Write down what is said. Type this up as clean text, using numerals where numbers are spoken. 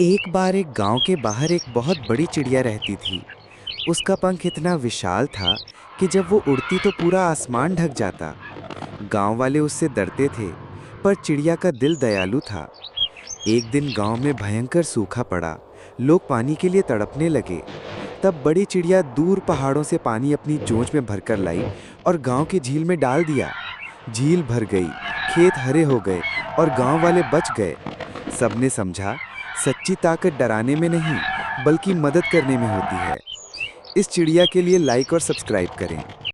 एक बार एक गांव के बाहर एक बहुत बड़ी चिड़िया रहती थी। उसका पंख इतना विशाल था कि जब वो उड़ती तो पूरा आसमान ढक जाता। गांव वाले उससे डरते थे, पर चिड़िया का दिल दयालु था। एक दिन गांव में भयंकर सूखा पड़ा। लोग पानी के लिए तड़पने लगे। तब बड़ी चिड़िया दूर पहाड़ों से पानी अपनी चोंच में भरकर लाई और गांव की झील में डाल दिया। झील भर गई, खेत हरे हो गए और गांव वाले बच गए। सबने समझा, सच्ची ताकत डराने में नहीं, बल्कि मदद करने में होती है। इस चिड़िया के लिए लाइक और सब्सक्राइब करें।